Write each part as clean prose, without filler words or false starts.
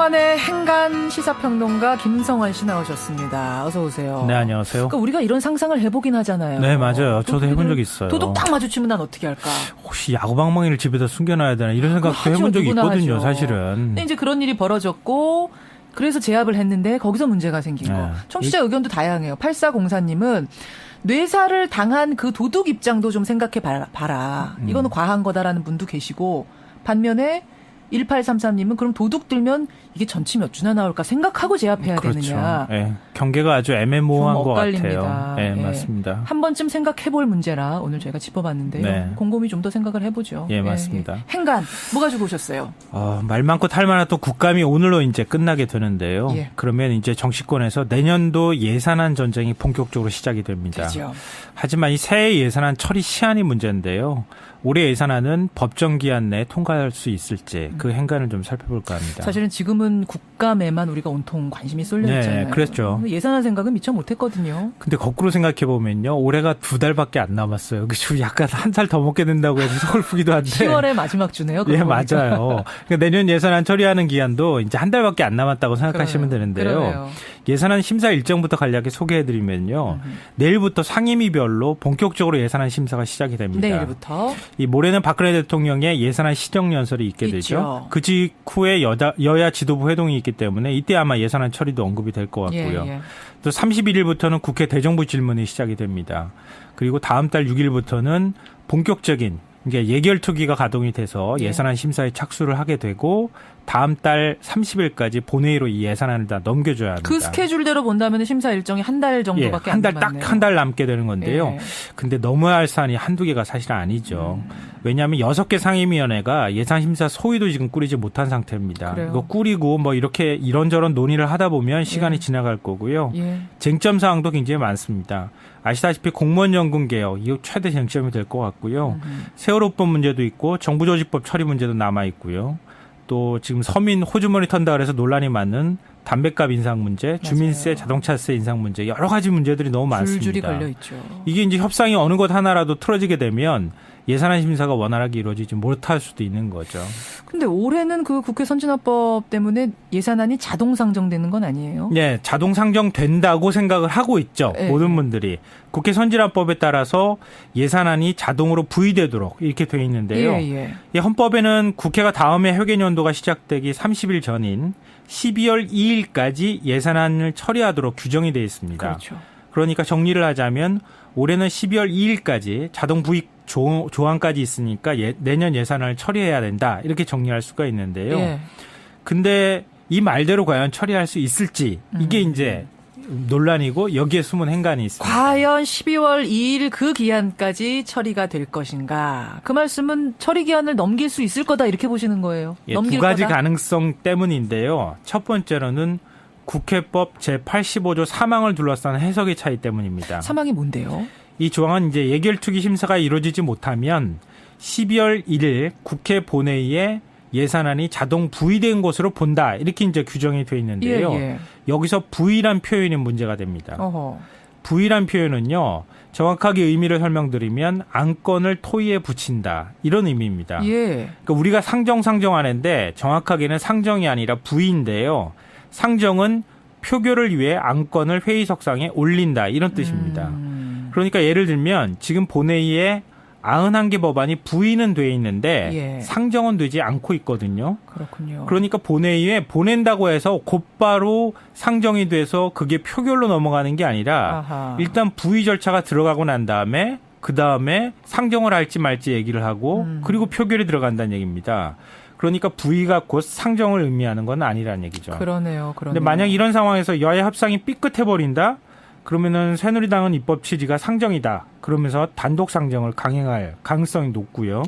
한동안의 행간 시사평론가 김성환 씨 나오셨습니다. 어서 오세요. 네, 안녕하세요. 그러니까 우리가 이런 상상을 해보긴 하잖아요. 네, 맞아요. 저도 해본 적이 있어요. 도둑 딱 마주치면 난 어떻게 할까? 혹시 야구방망이를 집에다 숨겨놔야 되나 이런 생각도 해본 적이 있거든요, 하죠. 사실은. 근데 이제 그런 일이 벌어졌고 그래서 제압을 했는데 거기서 문제가 생긴 거. 청취자 의견도 다양해요. 8404님은 뇌사를 당한 그 도둑 입장도 좀 생각해 봐라. 이거는 과한 거다라는 분도 계시고 반면에 1833님은 그럼 도둑 들면 이게 전치 몇 주나 나올까 생각하고 제압해야 그렇죠. 되느냐. 네, 경계가 아주 애매모호한 것 같아요. 네, 네, 맞습니다. 한 번쯤 생각해볼 문제라 오늘 저희가 짚어봤는데요. 네. 곰곰이 좀 더 생각을 해보죠. 예, 맞습니다. 행간 뭐 가지고 오셨어요? 말 많고 탈 많았던 국감이 오늘로 이제 끝나게 되는데요. 예. 그러면 이제 정치권에서 내년도 예산안 전쟁이 본격적으로 시작이 됩니다. 그죠. 하지만 이 새해 예산안 처리 시한이 문제인데요. 올해 예산안은 법정 기한 내에 통과할 수 있을지 그 행간을 좀 살펴볼까 합니다. 사실은 지금은 국감에만 우리가 온통 관심이 쏠려 있잖아요. 네, 그랬죠. 예산안 생각은 미처 못했거든요. 근데 거꾸로 생각해 보면요, 올해가 2달밖에 안 남았어요. 그 약간 한 살 더 먹게 된다고 해서 서글프기도 한데. 10월의 마지막 주네요. 예, 맞아요. 그러니까 내년 예산안 처리하는 기한도 이제 한 달밖에 안 남았다고 생각하시면 되는데요. 그러네요. 예산안 심사 일정부터 간략히 소개해드리면요, 내일부터 상임위별로 본격적으로 예산안 심사가 시작이 됩니다. 내일부터. 이 모레는 박근혜 대통령의 예산안 시정연설이 있게 있죠. 되죠. 그 직후에 여야 지도부 회동이 있기 때문에 이때 아마 예산안 처리도 언급이 될 것 같고요. 예. 또 31일부터는 국회 대정부 질문이 시작이 됩니다. 그리고 다음 달 6일부터는 본격적인 예결특위가 가동이 돼서 예산안 심사에 착수를 하게 되고 다음 달 30일까지 본회의로 이 예산안을 다 넘겨줘야 합니다. 그 스케줄대로 본다면 심사 일정이 한 달 정도밖에 안 남았네요. 딱 한 달 남게 되는 건데요. 근데 넘어야 할 사안이 한두 개가 사실 아니죠. 왜냐하면 6개 상임위원회가 예산심사 소위도 지금 꾸리지 못한 상태입니다. 그래요? 이거 꾸리고 뭐 이렇게 이런저런 논의를 하다 보면 시간이 지나갈 거고요. 쟁점 사항도 굉장히 많습니다. 아시다시피 공무원 연금 개혁, 이거 최대 쟁점이 될 것 같고요. 세월호법 문제도 있고 정부조직법 처리 문제도 남아 있고요. 또 지금 서민 호주머니 턴다 그래서 논란이 많은 담배값 인상 문제, 주민세, 자동차세 인상 문제, 여러 가지 문제들이 너무 많습니다. 줄줄이 걸려 있죠. 이게 이제 협상이 어느 것 하나라도 틀어지게 되면 예산안 심사가 원활하게 이루어지지 못할 수도 있는 거죠. 근데 올해는 그 국회 선진화법 때문에 예산안이 자동 상정되는 건 아니에요? 네, 자동 상정된다고 생각을 하고 있죠. 네. 모든 분들이. 국회 선진화법에 따라서 예산안이 자동으로 부의되도록 이렇게 돼 있는데요. 이 헌법에는 국회가 다음해 회계연도가 시작되기 30일 전인 12월 2일까지 예산안을 처리하도록 규정이 되어 있습니다. 그렇죠. 그러니까 정리를 하자면 올해는 12월 2일까지 자동 부의 조항까지 있으니까 내년 예산안을 처리해야 된다. 이렇게 정리할 수가 있는데요. 근데 이 말대로 과연 처리할 수 있을지 이게 이제 논란이고 여기에 숨은 행간이 있습니다. 과연 12월 2일 그 기한까지 처리가 될 것인가. 그 말씀은 처리 기한을 넘길 수 있을 거다 이렇게 보시는 거예요. 넘길 두 가지 거다? 가능성 때문인데요. 첫 번째로는 국회법 제85조 3항을 둘러싼 해석의 차이 때문입니다. 3항이 뭔데요? 이 조항은 이제 예결특위 심사가 이루어지지 못하면 12월 1일 국회 본회의에 예산안이 자동 부의된 것으로 본다. 이렇게 이제 규정이 되어 있는데요. 여기서 부의란 표현이 문제가 됩니다. 부의란 표현은요, 정확하게 의미를 설명드리면 안건을 토의에 붙인다. 이런 의미입니다. 그러니까 우리가 상정하는데 정확하게는 상정이 아니라 부의인데요. 상정은 표결을 위해 안건을 회의석상에 올린다. 이런 뜻입니다. 그러니까 예를 들면 지금 본회의에 91개 법안이 부의는 돼 있는데 상정은 되지 않고 있거든요. 그렇군요. 그러니까 본회의에 보낸다고 해서 곧바로 상정이 돼서 그게 표결로 넘어가는 게 아니라 일단 부의 절차가 들어가고 난 다음에 그 다음에 상정을 할지 말지 얘기를 하고 그리고 표결이 들어간다는 얘기입니다. 그러니까 부의가 곧 상정을 의미하는 건 아니라는 얘기죠. 그러네요. 근데 만약 이런 상황에서 여야 합상이 삐끗해버린다? 그러면은 새누리당은 입법 취지가 상정이다. 그러면서 단독 상정을 강행할 가능성이 높고요.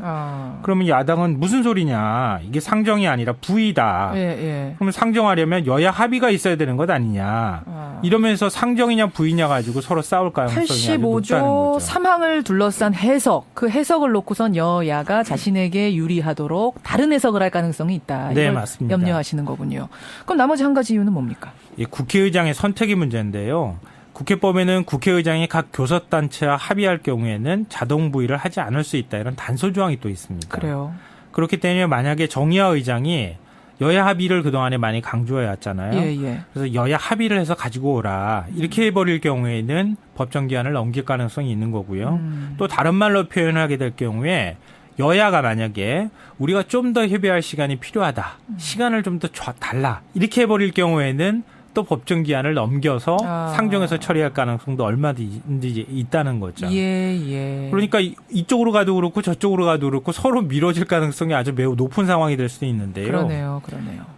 그러면 야당은 무슨 소리냐. 이게 상정이 아니라 부의다. 그러면 상정하려면 여야 합의가 있어야 되는 것 아니냐. 이러면서 상정이냐 부의냐 가지고 서로 싸울 가능성이 아주 높다는 85조 거죠. 3항을 둘러싼 해석. 그 해석을 놓고선 여야가 자신에게 유리하도록 다른 해석을 할 가능성이 있다. 네, 이걸 맞습니다. 염려하시는 거군요. 그럼 나머지 한 가지 이유는 뭡니까? 국회의장의 선택이 문제인데요. 국회법에는 국회의장이 각 교섭단체와 합의할 경우에는 자동 부의를 하지 않을 수 있다. 이런 단서 조항이 또 있습니다. 그래요. 그렇기 때문에 만약에 정의화 의장이 여야 합의를 그동안에 많이 강조해 왔잖아요. 예, 예. 그래서 여야 합의를 해서 가지고 오라. 이렇게 해버릴 경우에는 법정 기한을 넘길 가능성이 있는 거고요. 또 다른 말로 표현하게 될 경우에 여야가 만약에 우리가 좀 더 협의할 시간이 필요하다. 시간을 좀 더 달라. 이렇게 해버릴 경우에는 또 법정 기한을 넘겨서 상정해서 처리할 가능성도 얼마든지 있다는 거죠. 예, 예. 그러니까 이쪽으로 가도 그렇고 저쪽으로 가도 그렇고 서로 미뤄질 가능성이 아주 매우 높은 상황이 될 수도 있는데요. 그러네요.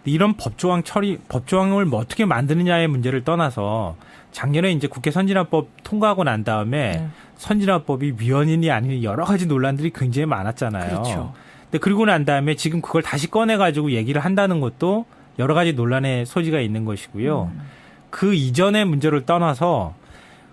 이런 법조항을 뭐 어떻게 만드느냐의 문제를 떠나서 작년에 이제 국회 선진화법 통과하고 난 다음에 선진화법이 위헌이니 아니니 여러 가지 논란들이 굉장히 많았잖아요. 그렇죠. 근데 그러고 난 다음에 지금 그걸 다시 꺼내가지고 얘기를 한다는 것도 여러 가지 논란의 소지가 있는 것이고요. 그 이전의 문제를 떠나서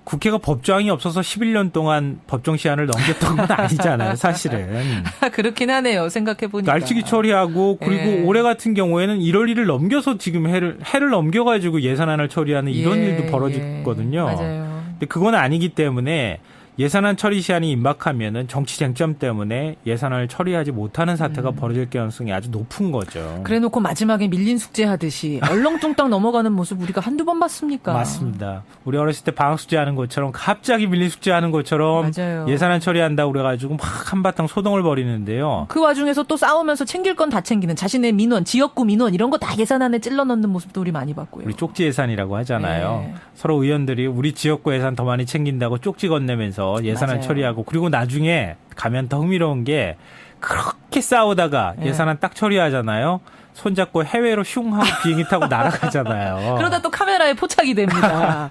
국회가 법조항이 없어서 11년 동안 법정 시한을 넘겼던 건 아니잖아요, 사실은. 그렇긴 하네요, 생각해보니까. 날치기 처리하고 그리고 올해 같은 경우에는 1월 1일 넘겨서 지금 해를 넘겨가지고 예산안을 처리하는 이런 일도 벌어졌거든요. 맞아요. 근데 그건 아니기 때문에 예산안 처리 시한이 임박하면은 정치 쟁점 때문에 예산안을 처리하지 못하는 사태가 벌어질 가능성이 아주 높은 거죠. 그래놓고 마지막에 밀린 숙제하듯이 얼렁뚱땅 넘어가는 모습 우리가 한두 번 봤습니까? 맞습니다. 우리 어렸을 때 방학 숙제하는 것처럼 갑자기 밀린 숙제하는 것처럼 맞아요. 예산안 처리한다고 그래가지고 막 한바탕 소동을 벌이는데요. 그 와중에서 또 싸우면서 챙길 건 다 챙기는 자신의 민원, 지역구 민원 이런 거 다 예산안에 찔러 넣는 모습도 우리 많이 봤고요. 우리 쪽지 예산이라고 하잖아요. 서로 의원들이 우리 지역구 예산 더 많이 챙긴다고 쪽지 건네면서 예산안 맞아요. 처리하고 그리고 나중에 가면 더 흥미로운 게 그렇게 싸우다가 예산안 딱 처리하잖아요. 손잡고 해외로 슝 하고 비행기 타고 날아가잖아요. 그러다 또 카메라에 포착이 됩니다.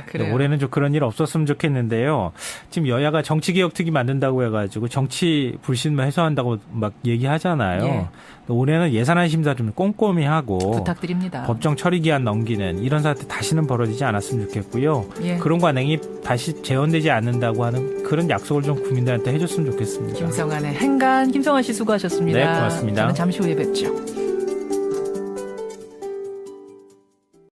그래요. 올해는 좀 그런 일 없었으면 좋겠는데요. 지금 여야가 정치개혁특위 만든다고 해가지고 정치 불신만 해소한다고 막 얘기하잖아요. 예. 올해는 예산안 심사 좀 꼼꼼히 하고 부탁드립니다. 법정 처리 기한 넘기는 이런 사태 다시는 벌어지지 않았으면 좋겠고요. 예. 그런 관행이 다시 재현되지 않는다고 하는 그런 약속을 좀 국민들한테 해줬으면 좋겠습니다. 김성환의 행간, 김성환 씨 수고하셨습니다. 네, 고맙습니다. 저는 잠시 후에 뵙죠.